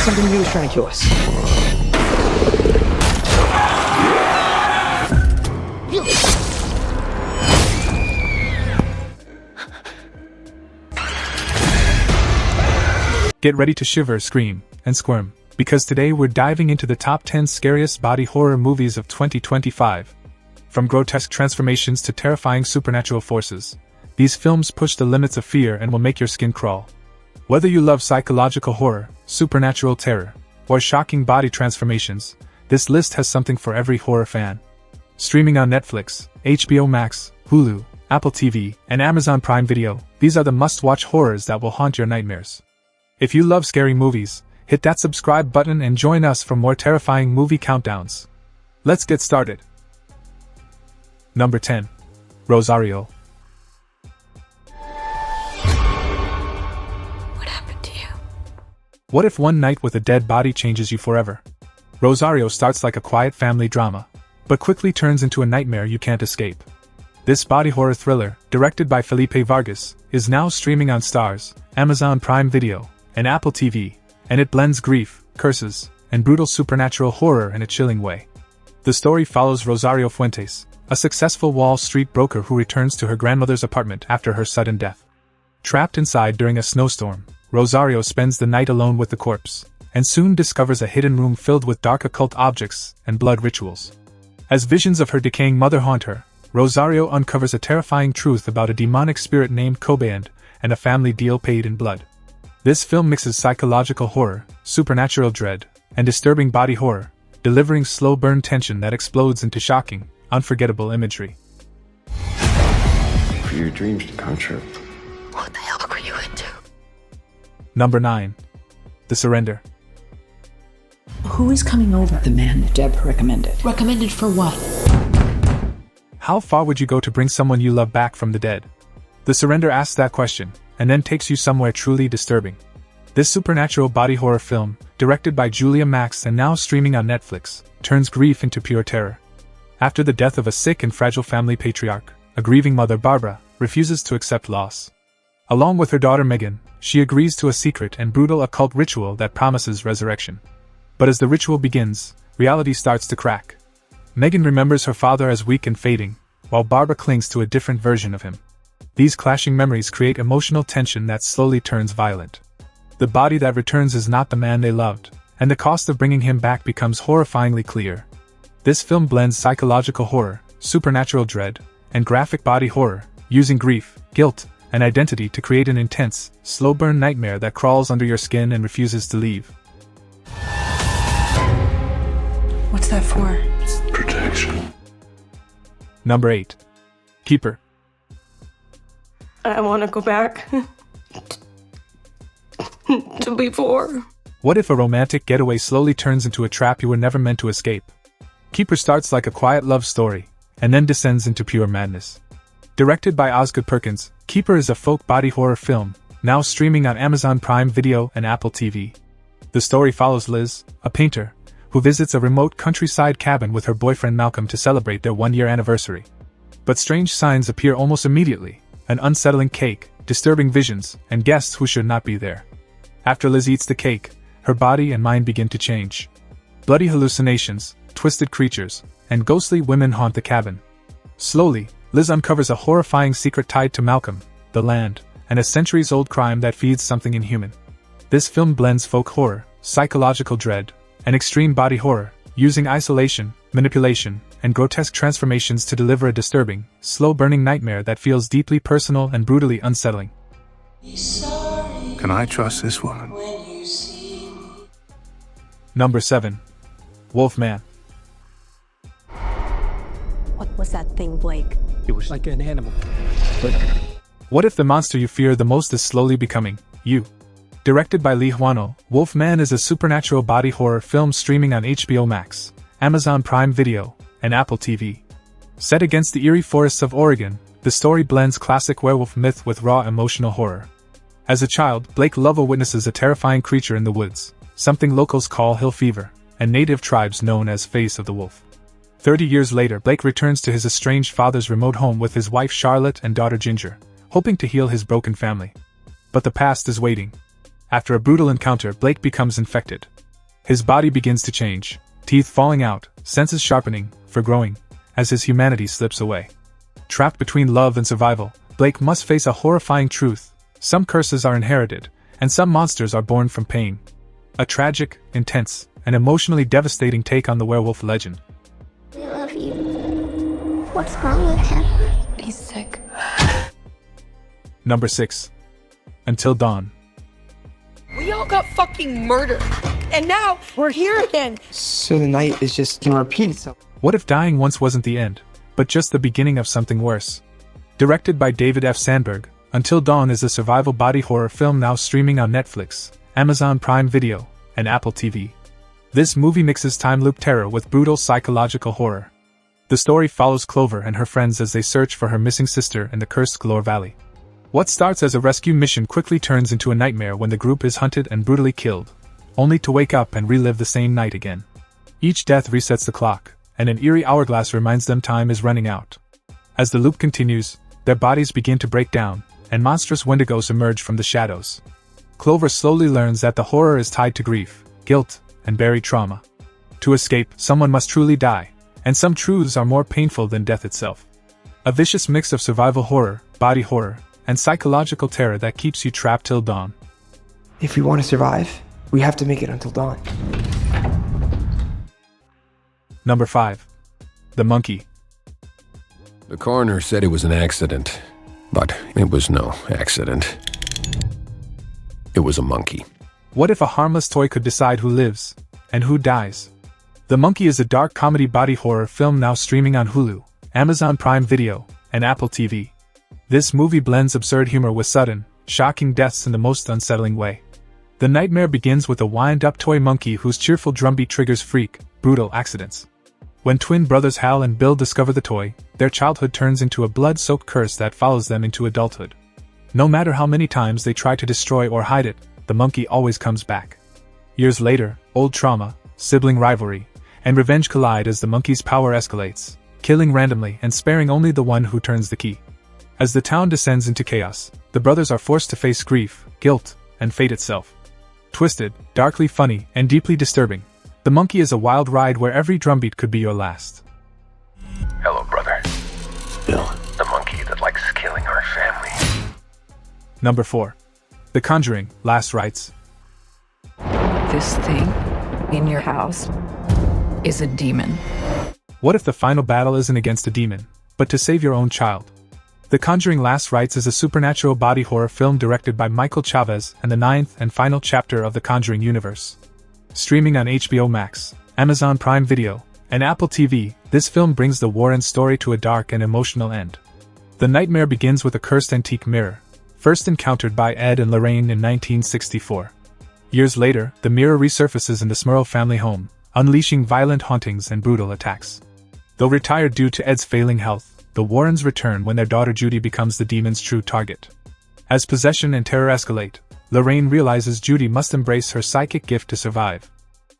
something new is trying to kill us. Get ready to shiver, scream, and squirm, because today we're diving into the top 10 scariest body horror movies of 2025. From grotesque transformations to terrifying supernatural forces, these films push the limits of fear and will make your skin crawl. Whether you love psychological horror, supernatural terror, or shocking body transformations, this list has something for every horror fan. Streaming on Netflix, HBO Max, Hulu, Apple TV, and Amazon Prime Video, these are the must-watch horrors that will haunt your nightmares. If you love scary movies, hit that subscribe button and join us for more terrifying movie countdowns. Let's get started. Number 10. Rosario. What happened to you? What if one night with a dead body changes you forever? Rosario starts like a quiet family drama, but quickly turns into a nightmare you can't escape. This body horror thriller, directed by Felipe Vargas, is now streaming on Starz, Amazon Prime Video, and Apple TV, and it blends grief, curses, and brutal supernatural horror in a chilling way. The story follows Rosario Fuentes, a successful Wall Street broker who returns to her grandmother's apartment after her sudden death. Trapped inside during a snowstorm, Rosario spends the night alone with the corpse, and soon discovers a hidden room filled with dark occult objects and blood rituals. As visions of her decaying mother haunt her, Rosario uncovers a terrifying truth about a demonic spirit named Cobayand and a family deal paid in blood. This film mixes psychological horror, supernatural dread, and disturbing body horror, delivering slow burn tension that explodes into shocking, unforgettable imagery. For your dreams to come true. What the hell were you into? Number 9. The Surrender. Who is coming over? The man that Deb recommended. Recommended for what? How far would you go to bring someone you love back from the dead? The Surrender asks that question, and then takes you somewhere truly disturbing. This supernatural body horror film, directed by Julia Max and now streaming on Netflix, turns grief into pure terror. After the death of a sick and fragile family patriarch, a grieving mother, Barbara, refuses to accept loss. Along with her daughter Megan, she agrees to a secret and brutal occult ritual that promises resurrection. But as the ritual begins, reality starts to crack. Megan remembers her father as weak and fading, while Barbara clings to a different version of him. These clashing memories create emotional tension that slowly turns violent. The body that returns is not the man they loved, and the cost of bringing him back becomes horrifyingly clear. This film blends psychological horror, supernatural dread, and graphic body horror, using grief, guilt, and identity to create an intense, slow-burn nightmare that crawls under your skin and refuses to leave. What's that for? Protection. Number 8. Keeper. I want to go back to before. What if a romantic getaway slowly turns into a trap you were never meant to escape? Keeper starts like a quiet love story, and then descends into pure madness. Directed by Osgood Perkins, Keeper is a folk body horror film, now streaming on Amazon Prime Video and Apple TV. The story follows Liz, a painter, who visits a remote countryside cabin with her boyfriend Malcolm to celebrate their one-year anniversary. But strange signs appear almost immediately: an unsettling cake, disturbing visions, and guests who should not be there. After Liz eats the cake, her body and mind begin to change. Bloody hallucinations, twisted creatures, and ghostly women haunt the cabin. Slowly, Liz uncovers a horrifying secret tied to Malcolm, the land, and a centuries-old crime that feeds something inhuman. This film blends folk horror, psychological dread, and extreme body horror, using isolation, manipulation, and grotesque transformations to deliver a disturbing, slow-burning nightmare that feels deeply personal and brutally unsettling. Can I trust this woman? Number 7. Wolfman. What was that thing, Blake? It was like an animal. What if the monster you fear the most is slowly becoming you? Directed by Lee Hwano, Wolfman is a supernatural body horror film streaming on HBO Max, Amazon Prime Video, and Apple TV. Set against the eerie forests of Oregon, the story blends classic werewolf myth with raw emotional horror. As a child, Blake Lovell witnesses a terrifying creature in the woods, something locals call hill fever, and native tribes known as Face of the Wolf. 30 years later, Blake returns to his estranged father's remote home with his wife Charlotte and daughter Ginger, hoping to heal his broken family. But the past is waiting. After a brutal encounter, Blake becomes infected, His body begins to change, teeth falling out, senses sharpening, for growing, as his humanity slips away. Trapped between love and survival, Blake must face a horrifying truth: some curses are inherited, and some monsters are born from pain. A tragic, intense, and emotionally devastating take on the werewolf legend. We love you. What's wrong with him? He's sick. Number 6. Until Dawn. We all got fucking murdered. And now we're here again. So the night is just gonna repeat itself. What if dying once wasn't the end, but just the beginning of something worse? Directed by David F. Sandberg, Until Dawn is a survival body horror film now streaming on Netflix, Amazon Prime Video, and Apple TV. This movie mixes time loop terror with brutal psychological horror. The story follows Clover and her friends as they search for her missing sister in the cursed Gore Valley. What starts as a rescue mission quickly turns into a nightmare when the group is hunted and brutally killed, only to wake up and relive the same night again. Each death resets the clock, and an eerie hourglass reminds them time is running out. As the loop continues, their bodies begin to break down, and monstrous wendigos emerge from the shadows. Clover slowly learns that the horror is tied to grief, guilt, and buried trauma. To escape, someone must truly die, and some truths are more painful than death itself. A vicious mix of survival horror, body horror, and psychological terror that keeps you trapped till dawn. If we want to survive, we have to make it until dawn. Number 5. The Monkey. The coroner said it was an accident, but it was no accident. It was a monkey. What if a harmless toy could decide who lives and who dies? The Monkey is a dark comedy body horror film now streaming on Hulu, Amazon Prime Video, and Apple TV. This movie blends absurd humor with sudden, shocking deaths in the most unsettling way. The nightmare begins with a wind-up toy monkey whose cheerful drumbeat triggers freak, brutal accidents. When twin brothers Hal and Bill discover the toy, their childhood turns into a blood-soaked curse that follows them into adulthood. No matter how many times they try to destroy or hide it, the monkey always comes back. Years later, old trauma, sibling rivalry, and revenge collide as the monkey's power escalates, killing randomly and sparing only the one who turns the key. As the town descends into chaos, the brothers are forced to face grief, guilt, and fate itself. Twisted, darkly funny, and deeply disturbing, The Monkey is a wild ride where every drumbeat could be your last. Hello, brother. Bill, the monkey that likes killing our family. Number 4. The Conjuring, Last Rites. This thing in your house is a demon. What if the final battle isn't against a demon, but to save your own child? The Conjuring Last Rites is a supernatural body horror film directed by Michael Chavez and the 9th and final chapter of the Conjuring universe. Streaming on HBO Max, Amazon Prime Video, and Apple TV, this film brings the Warren story to a dark and emotional end. The nightmare begins with a cursed antique mirror, first encountered by Ed and Lorraine in 1964. Years later, the mirror resurfaces in the Smurl family home, unleashing violent hauntings and brutal attacks. Though retired due to Ed's failing health, the Warrens return when their daughter Judy becomes the demon's true target. As possession and terror escalate, Lorraine realizes Judy must embrace her psychic gift to survive.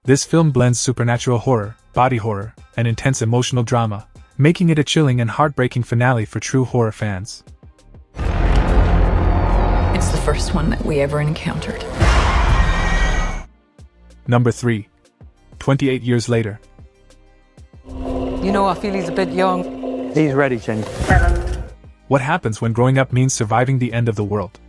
This film blends supernatural horror, body horror, and intense emotional drama, making it a chilling and heartbreaking finale for true horror fans. It's the first one that we ever encountered. Number 3. 28 Years Later. You know, I feel he's a bit young. He's ready, Jenny. What happens when growing up means surviving the end of the world?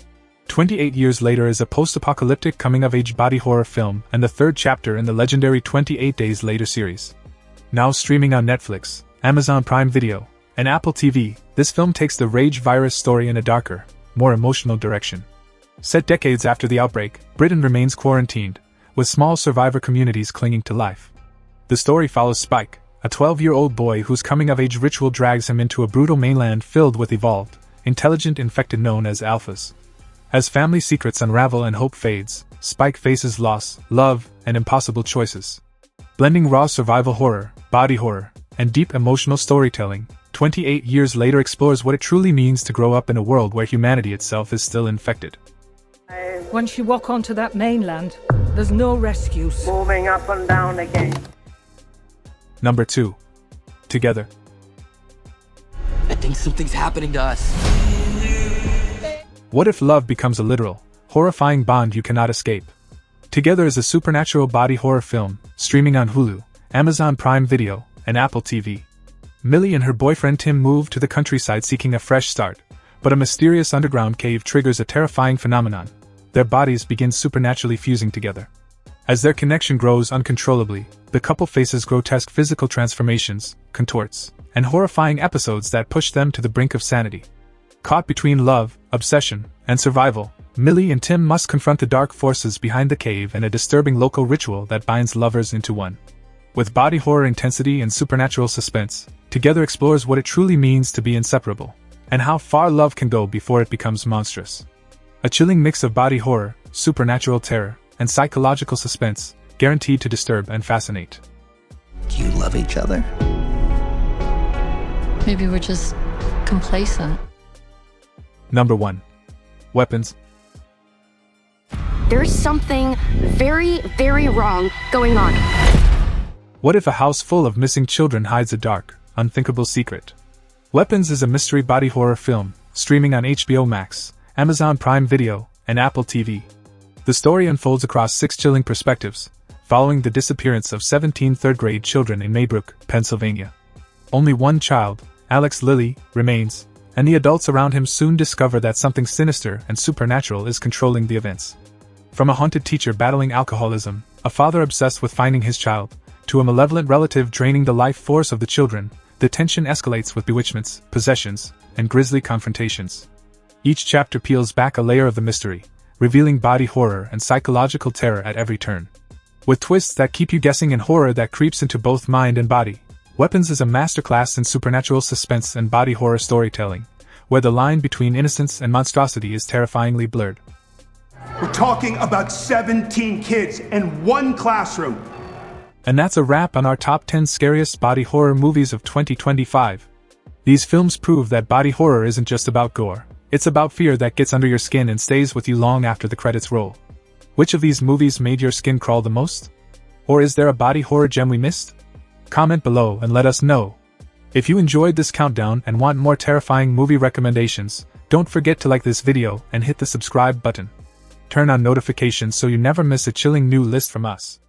28 Years Later is a post-apocalyptic coming-of-age body horror film and the third chapter in the legendary 28 Days Later series. Now streaming on Netflix, Amazon Prime Video, and Apple TV, this film takes the rage virus story in a darker, more emotional direction. Set decades after the outbreak, Britain remains quarantined, with small survivor communities clinging to life. The story follows Spike, a 12-year-old boy whose coming-of-age ritual drags him into a brutal mainland filled with evolved, intelligent infected known as alphas. As family secrets unravel and hope fades, Spike faces loss, love, and impossible choices. Blending raw survival horror, body horror, and deep emotional storytelling, 28 Years Later explores what it truly means to grow up in a world where humanity itself is still infected. Once you walk onto that mainland, there's no rescues. Moving up and down again. Number 2. Together. I think something's happening to us. What if love becomes a literal, horrifying bond you cannot escape? Together is a supernatural body horror film, streaming on Hulu, Amazon Prime Video, and Apple TV. Millie and her boyfriend Tim move to the countryside seeking a fresh start, but a mysterious underground cave triggers a terrifying phenomenon. Their bodies begin supernaturally fusing together. As their connection grows uncontrollably, the couple faces grotesque physical transformations, contorts, and horrifying episodes that push them to the brink of sanity. Caught between love, obsession, and survival, Millie and Tim must confront the dark forces behind the cave and a disturbing local ritual that binds lovers into one. With body horror intensity and supernatural suspense, Together explores what it truly means to be inseparable, and how far love can go before it becomes monstrous. A chilling mix of body horror, supernatural terror, and psychological suspense, guaranteed to disturb and fascinate. Do you love each other? Maybe we're just complacent. Number 1. Weapons. There's something very, very wrong going on. What if a house full of missing children hides a dark, unthinkable secret? Weapons is a mystery body horror film, streaming on HBO Max, Amazon Prime Video, and Apple TV. The story unfolds across 6 chilling perspectives, following the disappearance of 17 third-grade children in Maybrook, Pennsylvania. Only one child, Alex Lilly, remains, and the adults around him soon discover that something sinister and supernatural is controlling the events. From a haunted teacher battling alcoholism, a father obsessed with finding his child, to a malevolent relative draining the life force of the children, the tension escalates with bewitchments, possessions, and grisly confrontations. Each chapter peels back a layer of the mystery, revealing body horror and psychological terror at every turn. With twists that keep you guessing and horror that creeps into both mind and body, Weapons is a masterclass in supernatural suspense and body horror storytelling, where the line between innocence and monstrosity is terrifyingly blurred. We're talking about 17 kids in one classroom. And that's a wrap on our top 10 scariest body horror movies of 2025. These films prove that body horror isn't just about gore, it's about fear that gets under your skin and stays with you long after the credits roll. Which of these movies made your skin crawl the most? Or is there a body horror gem we missed? Comment below and let us know. If you enjoyed this countdown and want more terrifying movie recommendations, don't forget to like this video and hit the subscribe button. Turn on notifications so you never miss a chilling new list from us.